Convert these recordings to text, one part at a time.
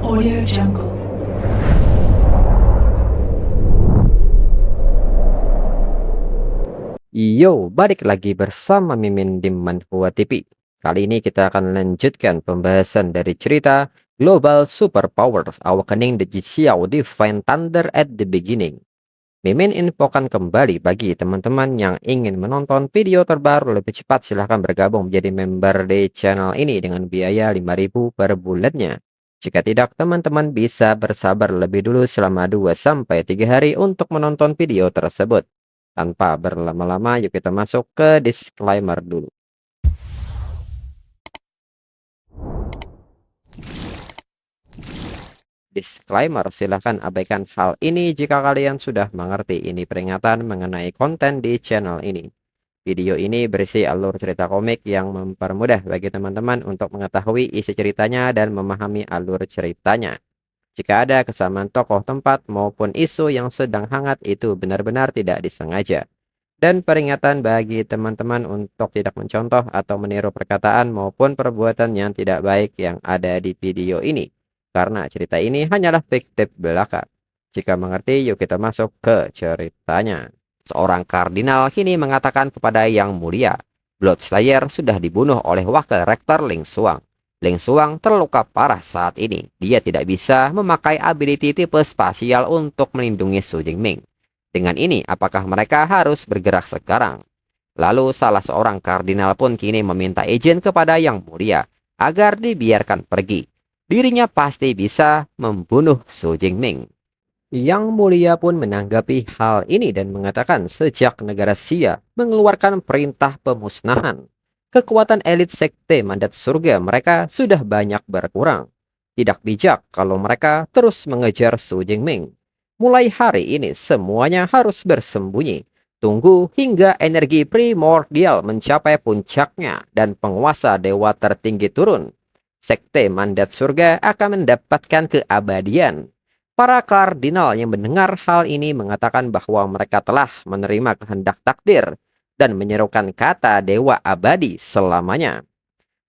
Audio Jungle. Yo, balik lagi bersama Mimin di Manhua TV. Kali ini kita akan lanjutkan pembahasan dari cerita Global Superpowers Awakening the Xiao Divine Thunder at the Beginning. Mimin infokan kembali bagi teman-teman yang ingin menonton video terbaru lebih cepat, silahkan bergabung menjadi member di channel ini dengan biaya 5.000 per bulannya. Jika tidak, teman-teman bisa bersabar lebih dulu selama 2 sampai 3 hari untuk menonton video tersebut. Tanpa berlama-lama, yuk kita masuk ke disclaimer dulu. Disclaimer, silahkan abaikan hal ini jika kalian sudah mengerti. Ini peringatan mengenai konten di channel ini. Video ini berisi alur cerita komik yang mempermudah bagi teman-teman untuk mengetahui isi ceritanya dan memahami alur ceritanya. Jika ada kesamaan tokoh, tempat, maupun isu yang sedang hangat, itu benar-benar tidak disengaja. Dan peringatan bagi teman-teman untuk tidak mencontoh atau meniru perkataan maupun perbuatan yang tidak baik yang ada di video ini. Karena cerita ini hanyalah fiktif belaka. Jika mengerti, yuk kita masuk ke ceritanya. Seorang kardinal kini mengatakan kepada Yang Mulia, Blood Slayer sudah dibunuh oleh wakil rektor Ling Xuang. Ling Xuang terluka parah saat ini. Dia tidak bisa memakai ability tipe spasial untuk melindungi Su Jingming. Dengan ini, apakah mereka harus bergerak sekarang? Lalu salah seorang kardinal pun kini meminta izin kepada Yang Mulia agar dibiarkan pergi. Dirinya pasti bisa membunuh Su Jingming. Yang Mulia pun menanggapi hal ini dan mengatakan sejak negara Xia mengeluarkan perintah pemusnahan, kekuatan elit sekte mandat surga mereka sudah banyak berkurang. Tidak bijak kalau mereka terus mengejar Su Jingming. Mulai hari ini semuanya harus bersembunyi. Tunggu hingga energi primordial mencapai puncaknya dan penguasa dewa tertinggi turun. Sekte mandat surga akan mendapatkan keabadian. Para kardinal yang mendengar hal ini mengatakan bahwa mereka telah menerima kehendak takdir dan menyerukan kata dewa abadi selamanya.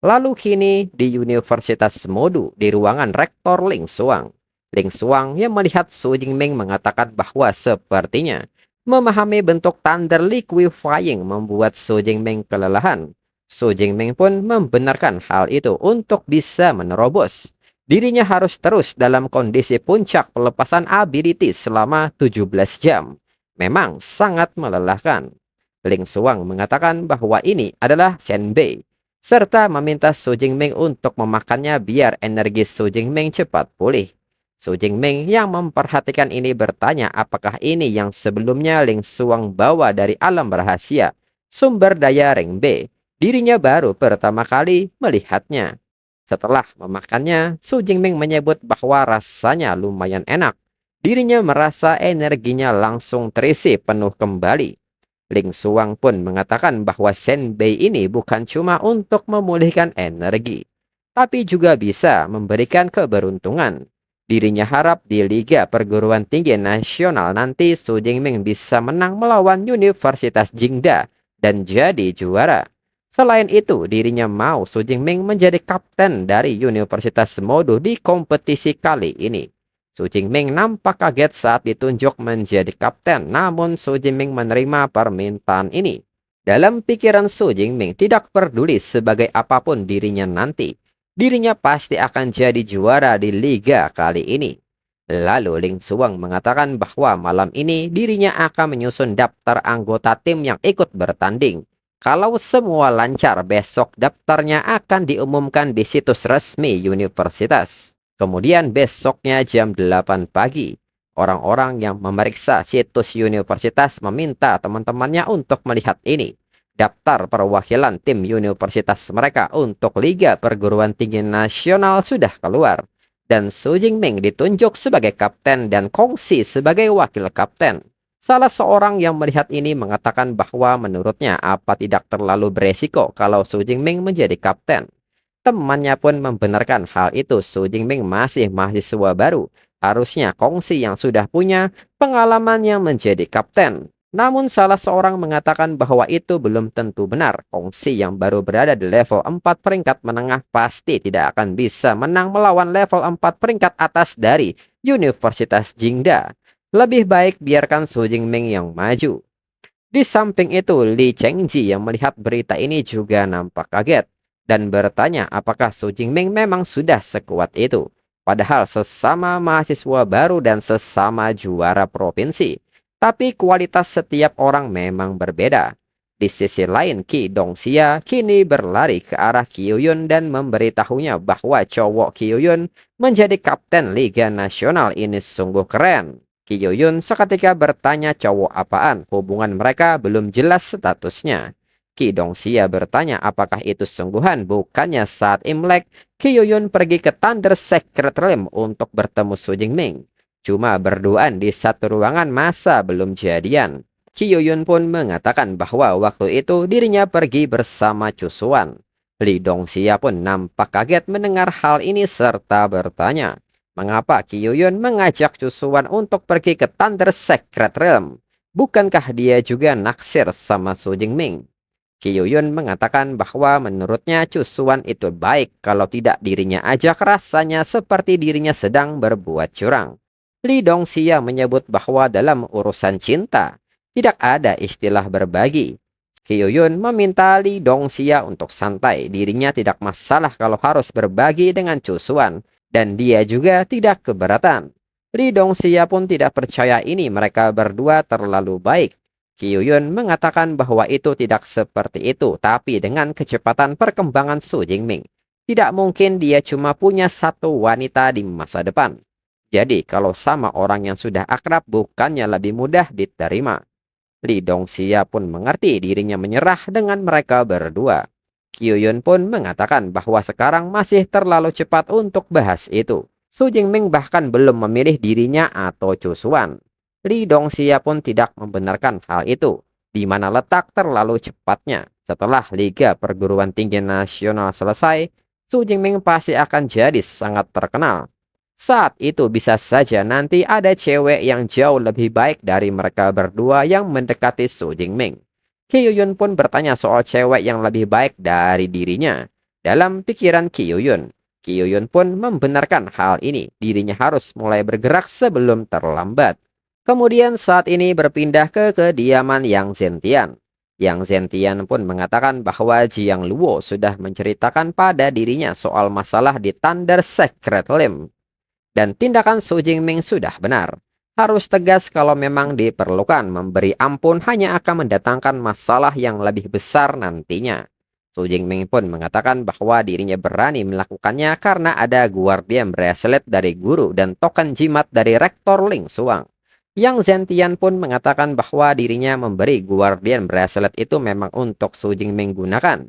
Lalu kini di Universitas Modu di ruangan Rektor Ling Xuang. Ling Xuang yang melihat Su Jingming mengatakan bahwa sepertinya memahami bentuk thunder liquefying membuat Su Jingming kelelahan. Su Jingming pun membenarkan hal itu untuk bisa menerobos. Dirinya harus terus dalam kondisi puncak pelepasan ability selama 17 jam. Memang sangat melelahkan. Ling Xuang mengatakan bahwa ini adalah Shenbei, serta meminta Su Jingming untuk memakannya biar energi Su Jingming cepat pulih. Su Jingming yang memperhatikan ini bertanya apakah ini yang sebelumnya Ling Xuang bawa dari alam rahasia, sumber daya Rengbei. Dirinya baru pertama kali melihatnya. Setelah memakannya, Su Jingming menyebut bahwa rasanya lumayan enak. Dirinya merasa energinya langsung terisi penuh kembali. Ling Xuang pun mengatakan bahwa Shenbei ini bukan cuma untuk memulihkan energi, tapi juga bisa memberikan keberuntungan. Dirinya harap di Liga Perguruan Tinggi Nasional nanti Su Jingming bisa menang melawan Universitas Jingda dan jadi juara. Selain itu, dirinya mau Su Jingming menjadi kapten dari Universitas Modu di kompetisi kali ini. Su Jingming nampak kaget saat ditunjuk menjadi kapten, namun Su Jingming menerima permintaan ini. Dalam pikiran Su Jingming, tidak peduli sebagai apapun dirinya nanti, dirinya pasti akan jadi juara di liga kali ini. Lalu Ling Xuang mengatakan bahwa malam ini dirinya akan menyusun daftar anggota tim yang ikut bertanding. Kalau semua lancar, besok daftarnya akan diumumkan di situs resmi universitas. Kemudian besoknya jam 8 pagi, orang-orang yang memeriksa situs universitas meminta teman-temannya untuk melihat ini. Daftar perwakilan tim universitas mereka untuk Liga Perguruan Tinggi Nasional sudah keluar. Dan Su Jingming ditunjuk sebagai kapten dan Kongsi sebagai wakil kapten. Salah seorang yang melihat ini mengatakan bahwa menurutnya apa tidak terlalu beresiko kalau Su Jingming menjadi kapten. Temannya pun membenarkan hal itu. Su Jingming masih mahasiswa baru. Harusnya Kongsi yang sudah punya pengalaman yang menjadi kapten. Namun salah seorang mengatakan bahwa itu belum tentu benar. Kongsi yang baru berada di level 4 peringkat menengah pasti tidak akan bisa menang melawan level 4 peringkat atas dari Universitas Jingda. Lebih baik biarkan Su Jingming yang maju. Di samping itu, Li Chengji yang melihat berita ini juga nampak kaget dan bertanya apakah Su Jingming memang sudah sekuat itu. Padahal sesama mahasiswa baru dan sesama juara provinsi. Tapi kualitas setiap orang memang berbeda. Di sisi lain, Qi Dongxia kini berlari ke arah Qiyun dan memberitahunya bahwa cowok Qiyun menjadi kapten Liga Nasional ini sungguh keren. Ki Yoyun seketika bertanya cowok apaan, hubungan mereka belum jelas statusnya. Ki Dongxia bertanya apakah itu sungguhan, bukannya saat Imlek, Ki Yoyun pergi ke Thunder Secret Realm untuk bertemu Su Jingming. Cuma berduaan di satu ruangan masa belum jadian. Ki Yoyun pun mengatakan bahwa waktu itu dirinya pergi bersama Cusuan. Li Dongxia pun nampak kaget mendengar hal ini serta bertanya, mengapa Ki Yoyun mengajak Cusuan untuk pergi ke Thunder Secret Realm? Bukankah dia juga naksir sama Su Jingming? Ki Yoyun mengatakan bahwa menurutnya Cusuan itu baik, kalau tidak dirinya ajak rasanya seperti dirinya sedang berbuat curang. Li Dongxia menyebut bahwa dalam urusan cinta, tidak ada istilah berbagi. Ki Yoyun meminta Li Dongxia untuk santai, dirinya tidak masalah kalau harus berbagi dengan Cusuan. Dan dia juga tidak keberatan. Li Dongxia pun tidak percaya ini mereka berdua terlalu baik. Ki Yun mengatakan bahwa itu tidak seperti itu, tapi dengan kecepatan perkembangan Su Jingming, tidak mungkin dia cuma punya satu wanita di masa depan. Jadi kalau sama orang yang sudah akrab bukannya lebih mudah diterima. Li Dongxia pun mengerti dirinya menyerah dengan mereka berdua. Kyuyun pun mengatakan bahwa sekarang masih terlalu cepat untuk bahas itu. Su Jingming bahkan belum memilih dirinya atau Cusuan. Li Dongxia pun tidak membenarkan hal itu. Di mana letak terlalu cepatnya. Setelah Liga Perguruan Tinggi Nasional selesai, Su Jingming pasti akan jadi sangat terkenal. Saat itu bisa saja nanti ada cewek yang jauh lebih baik dari mereka berdua yang mendekati Su Jingming. Ki Yun pun bertanya soal cewek yang lebih baik dari dirinya. Dalam pikiran Ki Yun pun membenarkan hal ini. Dirinya harus mulai bergerak sebelum terlambat. Kemudian saat ini berpindah ke kediaman Yang Zentian. Yang Zentian pun mengatakan bahwa Jiang Luo sudah menceritakan pada dirinya soal masalah di Thunder Secret Limb. Dan tindakan Su Jingming sudah benar. Harus tegas kalau memang diperlukan, memberi ampun hanya akan mendatangkan masalah yang lebih besar nantinya. Su Jingming pun mengatakan bahwa dirinya berani melakukannya karena ada Guardian Bracelet dari guru dan token jimat dari Rektor Ling Suang. Yang Zentian pun mengatakan bahwa dirinya memberi Guardian Bracelet itu memang untuk Su Jingming gunakan.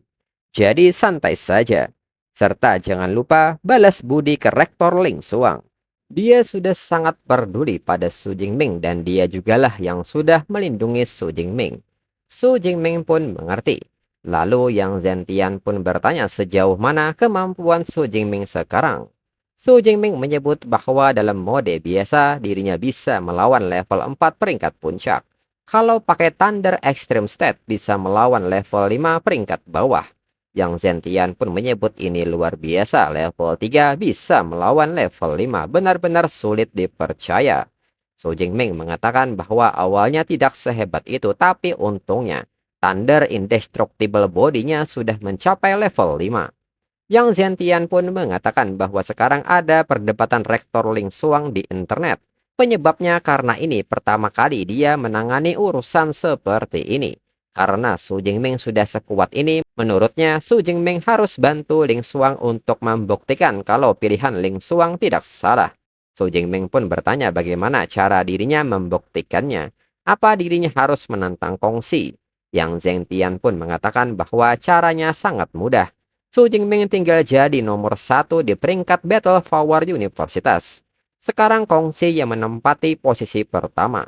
Jadi santai saja. Serta jangan lupa balas budi ke Rektor Ling Suang. Dia sudah sangat peduli pada Su Jingming dan dia jugalah yang sudah melindungi Su Jingming. Su Jingming pun mengerti. Lalu Yang Zentian pun bertanya sejauh mana kemampuan Su Jingming sekarang. Su Jingming menyebut bahwa dalam mode biasa dirinya bisa melawan level 4 peringkat puncak. Kalau pakai Thunder Extreme State bisa melawan level 5 peringkat bawah. Yang Zentian pun menyebut ini luar biasa, level 3 bisa melawan level 5, benar-benar sulit dipercaya. Su Jingming mengatakan bahwa awalnya tidak sehebat itu, tapi untungnya Thunder Indestructible Body-nya sudah mencapai level 5. Yang Zentian pun mengatakan bahwa sekarang ada perdebatan Rektor Ling Suang di internet. Penyebabnya karena ini pertama kali dia menangani urusan seperti ini. Karena Su Jingming sudah sekuat ini, menurutnya Su Jingming harus bantu Ling Suang untuk membuktikan kalau pilihan Ling Suang tidak salah. Su Jingming pun bertanya bagaimana cara dirinya membuktikannya. Apa dirinya harus menantang Kongsi? Yang Zentian pun mengatakan bahwa caranya sangat mudah. Su Jingming tinggal jadi nomor 1 di peringkat Battle Forward Universitas. Sekarang Kongsi yang menempati posisi pertama.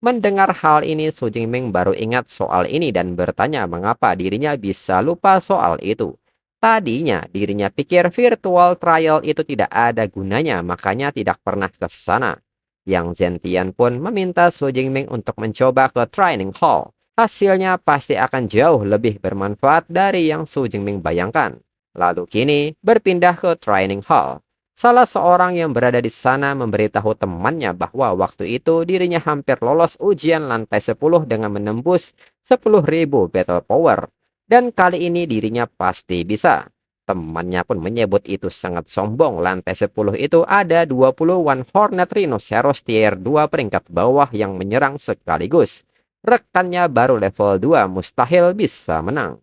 Mendengar hal ini, Su Jingming baru ingat soal ini dan bertanya mengapa dirinya bisa lupa soal itu. Tadinya dirinya pikir virtual trial itu tidak ada gunanya, makanya tidak pernah ke sana. Yang Zentian pun meminta Su Jingming untuk mencoba ke training hall. Hasilnya pasti akan jauh lebih bermanfaat dari yang Su Jingming bayangkan. Lalu kini berpindah ke training hall. Salah seorang yang berada di sana memberitahu temannya bahwa waktu itu dirinya hampir lolos ujian lantai 10 dengan menembus 10.000 battle power. Dan kali ini dirinya pasti bisa. Temannya pun menyebut itu sangat sombong. Lantai 10 itu ada 20 One Hornet Rhinoceros tier 2 peringkat bawah yang menyerang sekaligus. Rekannya baru level 2 mustahil bisa menang.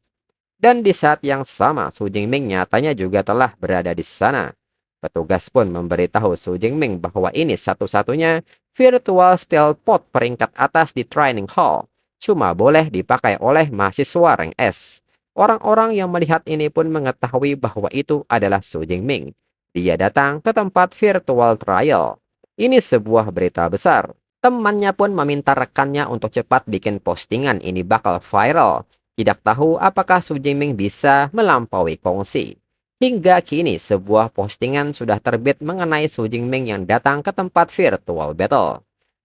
Dan di saat yang sama, Su Jingming nyatanya juga telah berada di sana. Petugas pun memberitahu Su Jingming bahwa ini satu-satunya virtual stealth pod peringkat atas di training hall. Cuma boleh dipakai oleh mahasiswa rank S. Orang-orang yang melihat ini pun mengetahui bahwa itu adalah Su Jingming. Dia datang ke tempat virtual trial. Ini sebuah berita besar. Temannya pun meminta rekannya untuk cepat bikin postingan ini bakal viral. Tidak tahu apakah Su Jingming bisa melampaui kongsi. Hingga kini sebuah postingan sudah terbit mengenai Su Jingming yang datang ke tempat virtual battle.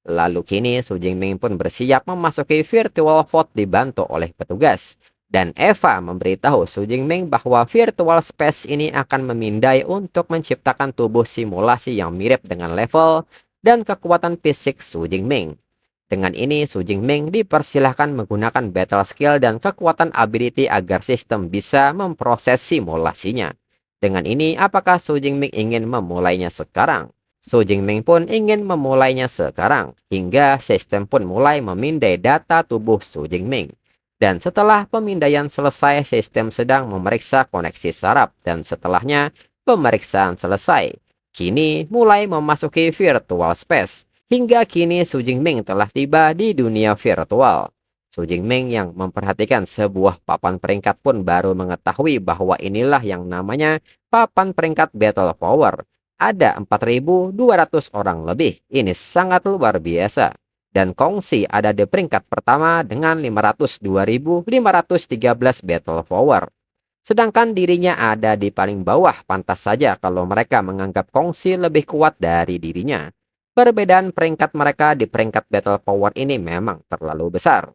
Lalu kini Su Jingming pun bersiap memasuki virtual vote dibantu oleh petugas. Dan Eva memberitahu Su Jingming bahwa virtual space ini akan memindai untuk menciptakan tubuh simulasi yang mirip dengan level dan kekuatan fisik Su Jingming. Dengan ini, Su Jingming dipersilahkan menggunakan battle skill dan kekuatan ability agar sistem bisa memproses simulasinya. Dengan ini, apakah Su Jingming ingin memulainya sekarang? Su Jingming pun ingin memulainya sekarang, hingga sistem pun mulai memindai data tubuh Su Jingming. Dan setelah pemindaian selesai, sistem sedang memeriksa koneksi saraf, dan setelahnya pemeriksaan selesai. Kini mulai memasuki virtual space. Hingga kini Su Jingming telah tiba di dunia virtual. Su Jingming yang memperhatikan sebuah papan peringkat pun baru mengetahui bahwa inilah yang namanya papan peringkat battle power. Ada 4.200 orang lebih. Ini sangat luar biasa. Dan Kongsi ada di peringkat pertama dengan 502.513 battle power. Sedangkan dirinya ada di paling bawah, pantas saja kalau mereka menganggap Kongsi lebih kuat dari dirinya. Perbedaan peringkat mereka di peringkat battle power ini memang terlalu besar.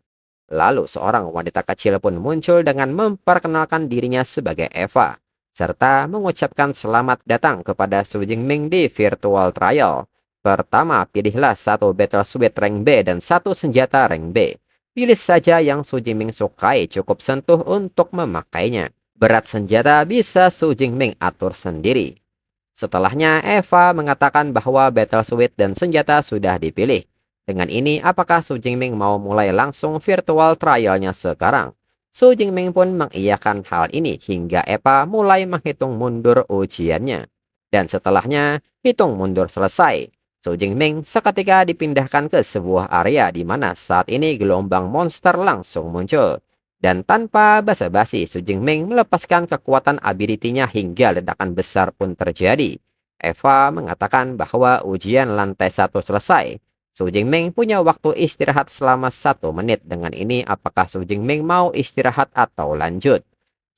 Lalu seorang wanita kecil pun muncul dengan memperkenalkan dirinya sebagai Eva, serta mengucapkan selamat datang kepada Su Jingming di virtual trial. Pertama, pilihlah satu battle suit rank B dan satu senjata rank B. Pilih saja yang Su Jingming sukai, cukup sentuh untuk memakainya. Berat senjata bisa Su Jingming atur sendiri. Setelahnya, Eva mengatakan bahwa battle suit dan senjata sudah dipilih. Dengan ini, apakah Su Jingming mau mulai langsung virtual trialnya sekarang? Su Jingming pun mengiyakan hal ini hingga Eva mulai menghitung mundur ujiannya. Dan setelahnya, hitung mundur selesai. Su Jingming seketika dipindahkan ke sebuah area di mana saat ini gelombang monster langsung muncul. Dan tanpa basa-basi, Su Jingming melepaskan kekuatan ability-nya hingga ledakan besar pun terjadi. Eva mengatakan bahwa ujian lantai 1 selesai. Su Jingming punya waktu istirahat selama 1 menit. Dengan ini, apakah Su Jingming mau istirahat atau lanjut?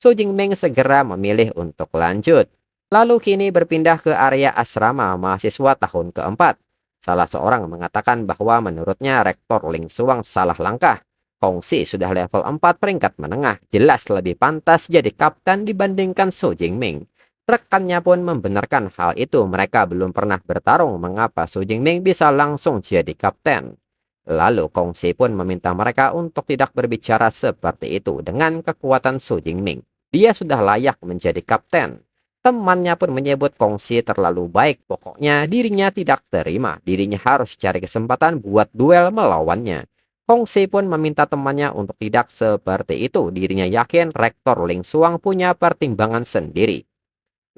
Su Jingming segera memilih untuk lanjut. Lalu kini berpindah ke area asrama mahasiswa tahun keempat. Salah seorang mengatakan bahwa menurutnya Rektor Ling Suang salah langkah. Kongsi sudah level 4 peringkat menengah, jelas lebih pantas jadi kapten dibandingkan Su Jingming. Rekannya pun membenarkan hal itu, mereka belum pernah bertarung, mengapa Su Jingming bisa langsung jadi kapten. Lalu Kongsi pun meminta mereka untuk tidak berbicara seperti itu dengan kekuatan Su Jingming. Dia sudah layak menjadi kapten. Temannya pun menyebut Kongsi terlalu baik, pokoknya dirinya tidak terima, dirinya harus cari kesempatan buat duel melawannya. Kongsi pun meminta temannya untuk tidak seperti itu. Dirinya yakin Rektor Ling Suang punya pertimbangan sendiri.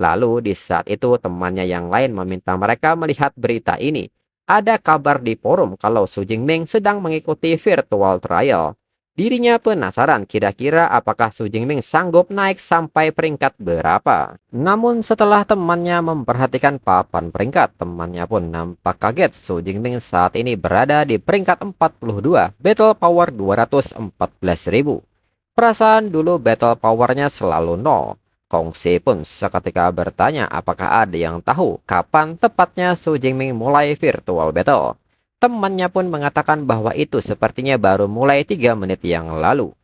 Lalu di saat itu temannya yang lain meminta mereka melihat berita ini. Ada kabar di forum kalau Su Jingming sedang mengikuti virtual trial. Dirinya penasaran kira-kira apakah Su Jingming sanggup naik sampai peringkat berapa. Namun setelah temannya memperhatikan papan peringkat, temannya pun nampak kaget. Su Jingming saat ini berada di peringkat 42, battle power 214.000. Perasaan dulu battle powernya selalu nol. Kongsi pun seketika bertanya apakah ada yang tahu kapan tepatnya Su Jingming mulai virtual battle. Temannya pun mengatakan bahwa itu sepertinya baru mulai 3 menit yang lalu.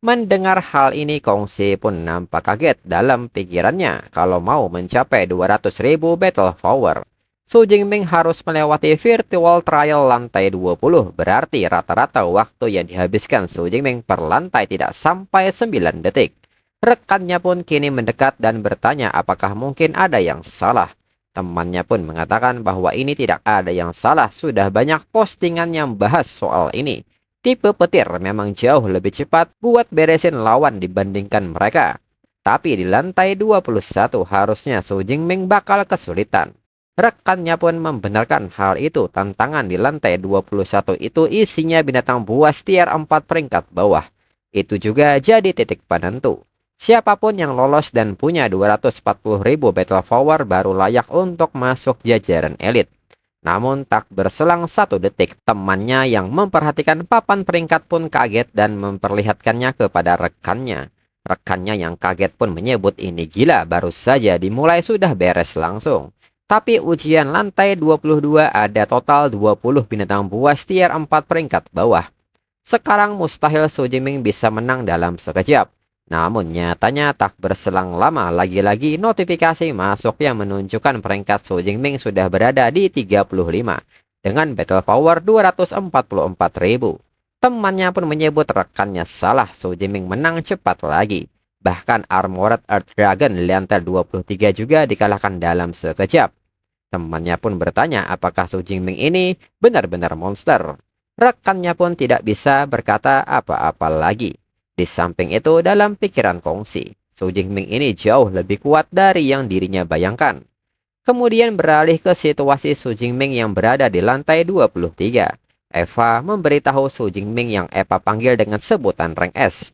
Mendengar hal ini, Kongsi pun nampak kaget dalam pikirannya kalau mau mencapai 200.000 battle power. Su Jingming harus melewati virtual trial lantai 20, berarti rata-rata waktu yang dihabiskan Su Jingming per lantai tidak sampai 9 detik. Rekannya pun kini mendekat dan bertanya apakah mungkin ada yang salah. Temannya pun mengatakan bahwa ini tidak ada yang salah, sudah banyak postingan yang bahas soal ini. Tipe petir memang jauh lebih cepat buat beresin lawan dibandingkan mereka. Tapi di lantai 21 harusnya Su Jingming bakal kesulitan. Rekannya pun membenarkan hal itu. Tantangan di lantai 21 itu isinya binatang buas tier 4 peringkat bawah. Itu juga jadi titik penentu. Siapapun yang lolos dan punya 240.000 battle power baru layak untuk masuk jajaran elit. Namun tak berselang 1 detik, temannya yang memperhatikan papan peringkat pun kaget dan memperlihatkannya kepada rekannya. Rekannya yang kaget pun menyebut ini gila, baru saja dimulai sudah beres langsung. Tapi ujian lantai 22 ada total 20 binatang buas tier 4 peringkat bawah. Sekarang mustahil Su Jingming bisa menang dalam sekejap. Namun nyatanya tak berselang lama lagi-lagi notifikasi masuk yang menunjukkan peringkat Su Jingming sudah berada di 35 dengan battle power 244.000. Temannya pun menyebut rekannya salah, Su Jingming menang cepat lagi. Bahkan Armored Earth Dragon lantai 23 juga dikalahkan dalam sekejap. Temannya pun bertanya apakah Su Jingming ini benar-benar monster. Rekannya pun tidak bisa berkata apa-apa lagi. Di samping itu, dalam pikiran Kongsi, Su Jingming ini jauh lebih kuat dari yang dirinya bayangkan. Kemudian beralih ke situasi Su Jingming yang berada di lantai 23. Eva memberitahu Su Jingming yang Eva panggil dengan sebutan rank S,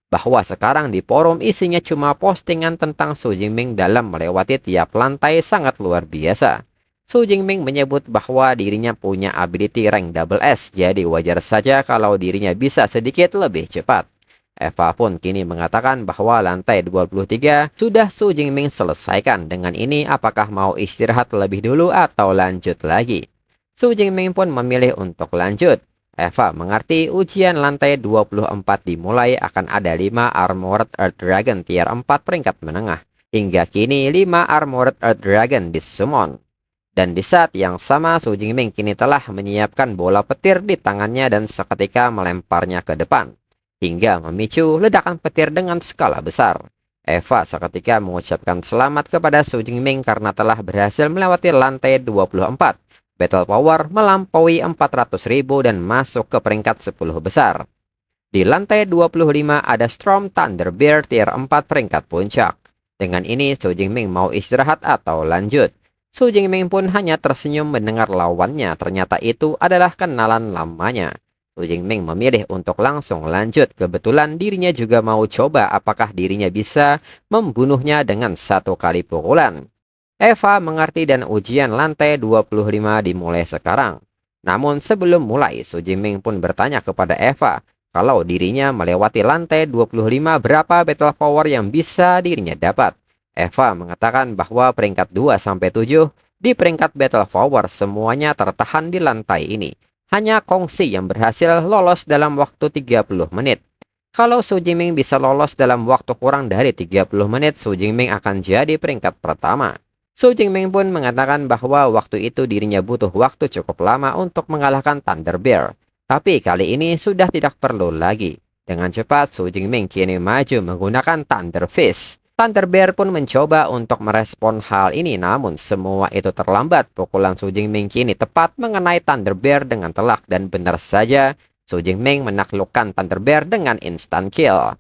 bahwa sekarang di forum isinya cuma postingan tentang Su Jingming dalam melewati tiap lantai sangat luar biasa. Su Jingming menyebut bahwa dirinya punya ability rank double S, jadi wajar saja kalau dirinya bisa sedikit lebih cepat. Eva pun kini mengatakan bahwa lantai 23 sudah Su Jingming selesaikan. Dengan ini apakah mau istirahat lebih dulu atau lanjut lagi? Su Jingming pun memilih untuk lanjut. Eva mengerti ujian lantai 24 dimulai akan ada 5 Armored Earth Dragon tier 4 peringkat menengah. Hingga kini 5 Armored Earth Dragon disummon. Dan di saat yang sama Su Jingming kini telah menyiapkan bola petir di tangannya dan seketika melemparnya ke depan, hingga memicu ledakan petir dengan skala besar. Eva seketika mengucapkan selamat kepada Su Jingming karena telah berhasil melewati lantai 24. Battle power melampaui 400.000 dan masuk ke peringkat 10 besar. Di lantai 25 ada Storm Thunder Bear tier 4 peringkat puncak. Dengan ini Su Jingming mau istirahat atau lanjut. Su Jingming pun hanya tersenyum mendengar lawannya, ternyata itu adalah kenalan lamanya. Su Jingming memilih untuk langsung lanjut. Kebetulan dirinya juga mau coba apakah dirinya bisa membunuhnya dengan 1 kali pukulan. Eva mengerti dan ujian lantai 25 dimulai sekarang. Namun sebelum mulai, Su Jingming pun bertanya kepada Eva kalau dirinya melewati lantai 25 berapa battle power yang bisa dirinya dapat. Eva mengatakan bahwa peringkat 2-7 di peringkat battle power semuanya tertahan di lantai ini. Hanya Kongsi yang berhasil lolos dalam waktu 30 menit. Kalau Su Jingming bisa lolos dalam waktu kurang dari 30 menit, Su Jingming akan jadi peringkat pertama. Su Jingming pun mengatakan bahwa waktu itu dirinya butuh waktu cukup lama untuk mengalahkan Thunder Bear. Tapi kali ini sudah tidak perlu lagi. Dengan cepat Su Jingming kini maju menggunakan Thunder Fist. Thunder Bear pun mencoba untuk merespon hal ini, namun semua itu terlambat. Pukulan Su Jingming kini tepat mengenai Thunder Bear dengan telak dan benar saja Su Jingming menaklukkan Thunder Bear dengan instant kill.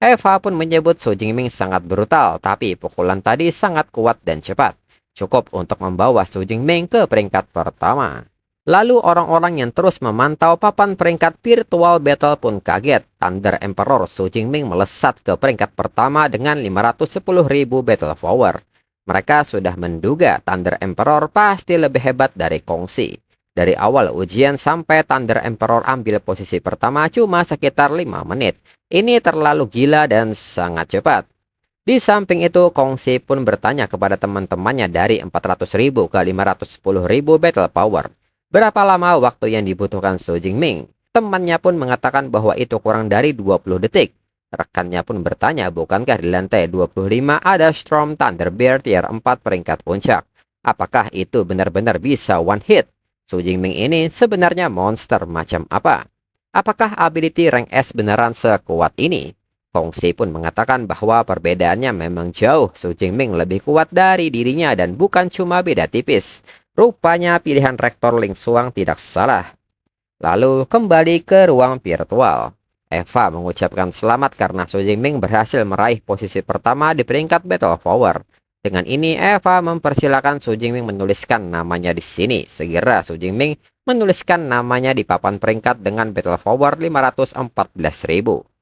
Eva pun menyebut Su Jingming sangat brutal, tapi pukulan tadi sangat kuat dan cepat, cukup untuk membawa Su Jingming ke peringkat pertama. Lalu orang-orang yang terus memantau papan peringkat virtual battle pun kaget. Thunder Emperor Su Jingming melesat ke peringkat pertama dengan 510.000 battle power. Mereka sudah menduga Thunder Emperor pasti lebih hebat dari Kongsi. Dari awal ujian sampai Thunder Emperor ambil posisi pertama cuma sekitar 5 menit. Ini terlalu gila dan sangat cepat. Di samping itu, Kongsi pun bertanya kepada teman-temannya dari 400.000 ke 510.000 battle power. Berapa lama waktu yang dibutuhkan Su Jingming? Temannya pun mengatakan bahwa itu kurang dari 20 detik. Rekannya pun bertanya, bukankah di lantai 25 ada Storm Thunder Bear tier 4 peringkat puncak? Apakah itu benar-benar bisa one hit? Su Jingming ini sebenarnya monster macam apa? Apakah ability rank S beneran sekuat ini? Kongsi pun mengatakan bahwa perbedaannya memang jauh. Su Jingming lebih kuat dari dirinya dan bukan cuma beda tipis. Rupanya pilihan Rektor Ling Xuang tidak salah. Lalu kembali ke ruang virtual. Eva mengucapkan selamat karena Su Jingming berhasil meraih posisi pertama di peringkat Battle Power. Dengan ini Eva mempersilahkan Su Jingming menuliskan namanya di sini. Segera Su Jingming menuliskan namanya di papan peringkat dengan Battle Power 514.000.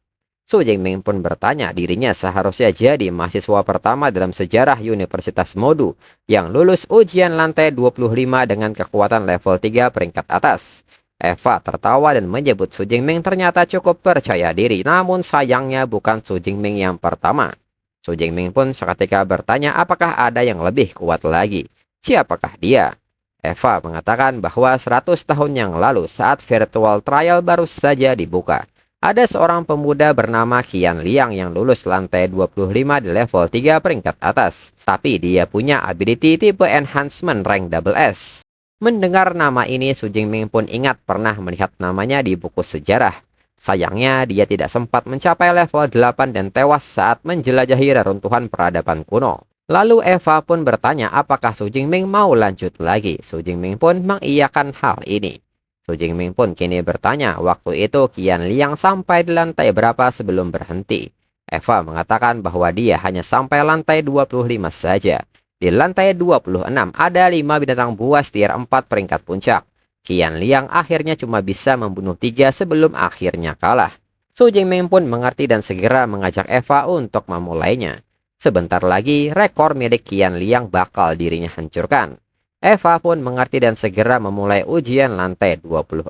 Su Jingming pun bertanya dirinya seharusnya jadi mahasiswa pertama dalam sejarah Universitas Modu yang lulus ujian lantai 25 dengan kekuatan level 3 peringkat atas. Eva tertawa dan menyebut Su Jingming ternyata cukup percaya diri, namun sayangnya bukan Su Jingming yang pertama. Su Jingming pun seketika bertanya apakah ada yang lebih kuat lagi. Siapakah dia? Eva mengatakan bahwa 100 tahun yang lalu saat virtual trial baru saja dibuka, ada seorang pemuda bernama Qian Liang yang lulus lantai 25 di level 3 peringkat atas. Tapi dia punya ability tipe enhancement rank double S. Mendengar nama ini, Su Jingming pun ingat pernah melihat namanya di buku sejarah. Sayangnya dia tidak sempat mencapai level 8 dan tewas saat menjelajahi reruntuhan peradaban kuno. Lalu Eva pun bertanya apakah Su Jingming mau lanjut lagi. Su Jingming pun mengiyakan hal ini. Su Jingming pun kini bertanya, waktu itu Qian Liang sampai di lantai berapa sebelum berhenti? Eva mengatakan bahwa dia hanya sampai lantai 25 saja. Di lantai 26 ada 5 binatang buas tier 4 peringkat puncak. Qian Liang akhirnya cuma bisa membunuh 3 sebelum akhirnya kalah. Su Jingming pun mengerti dan segera mengajak Eva untuk memulainya. Sebentar lagi, rekor milik Qian Liang bakal dirinya hancurkan. Eva pun mengerti dan segera memulai ujian lantai 26.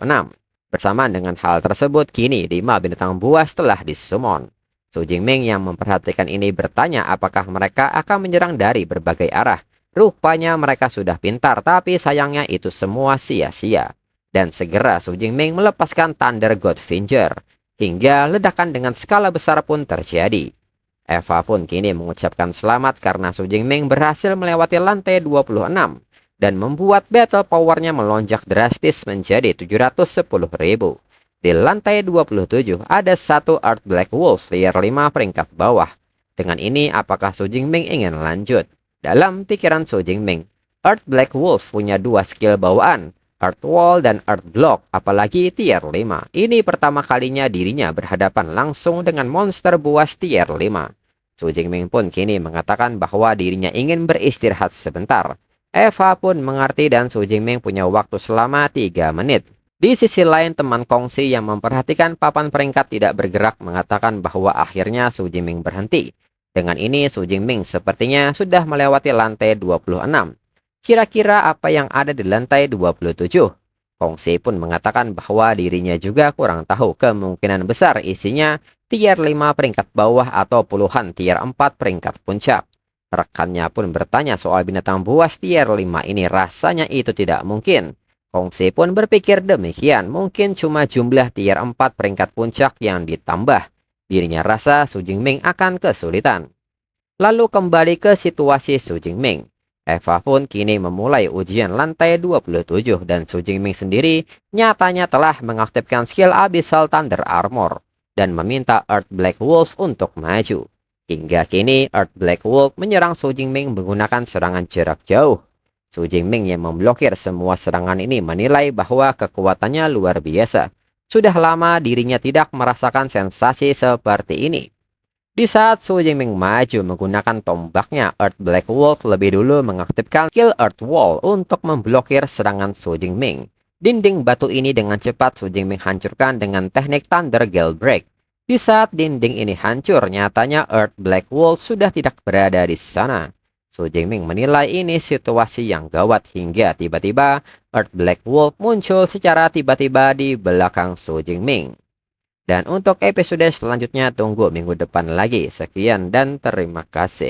Bersamaan dengan hal tersebut, kini 5 binatang buas telah disummon. Su Jingming yang memperhatikan ini bertanya apakah mereka akan menyerang dari berbagai arah. Rupanya mereka sudah pintar, tapi sayangnya itu semua sia-sia. Dan segera Su Jingming melepaskan Thunder God Finger, hingga ledakan dengan skala besar pun terjadi. Eva pun kini mengucapkan selamat karena Su Jingming berhasil melewati lantai 26. Dan membuat battle powernya melonjak drastis menjadi 710.000. Di lantai 27 ada satu Earth Black Wolf tier 5 peringkat bawah. Dengan ini apakah Su Jingming ingin lanjut? Dalam pikiran Su Jingming, Earth Black Wolf punya 2 skill bawaan, Earth Wall dan Earth Block, apalagi tier 5. Ini pertama kalinya dirinya berhadapan langsung dengan monster buas tier 5. Su Jingming pun kini mengatakan bahwa dirinya ingin beristirahat sebentar. Eva pun mengerti dan Su Jingming punya waktu selama 3 menit. Di sisi lain, teman Kongsi yang memperhatikan papan peringkat tidak bergerak mengatakan bahwa akhirnya Su Jingming berhenti. Dengan ini Su Jingming sepertinya sudah melewati lantai 26. Kira-kira apa yang ada di lantai 27? Kongsi pun mengatakan bahwa dirinya juga kurang tahu, kemungkinan besar isinya tier 5 peringkat bawah atau puluhan tier 4 peringkat puncak. Rekannya pun bertanya soal binatang buas tier 5 ini, rasanya itu tidak mungkin. Kongsi pun berpikir demikian, mungkin cuma jumlah tier 4 peringkat puncak yang ditambah. Dirinya rasa Su Jingming akan kesulitan. Lalu kembali ke situasi Su Jingming. Eva pun kini memulai ujian lantai 27 dan Su Jingming sendiri nyatanya telah mengaktifkan skill Abyssal Thunder Armor dan meminta Earth Black Wolf untuk maju. Hingga kini Earth Black Wolf menyerang Su Jingming menggunakan serangan jarak jauh. Su Jingming yang memblokir semua serangan ini menilai bahwa kekuatannya luar biasa. Sudah lama dirinya tidak merasakan sensasi seperti ini. Di saat Su Jingming maju menggunakan tombaknya, Earth Black Wolf lebih dulu mengaktifkan skill Earth Wall untuk memblokir serangan Su Jingming. Dinding batu ini dengan cepat Su Jingming hancurkan dengan teknik Thunder Gale Break. Di saat dinding ini hancur, nyatanya Earth Black Wolf sudah tidak berada di sana. Su Jingming menilai ini situasi yang gawat hingga tiba-tiba Earth Black Wolf muncul secara tiba-tiba di belakang Su Jingming. Dan untuk episode selanjutnya tunggu minggu depan lagi. Sekian dan terima kasih.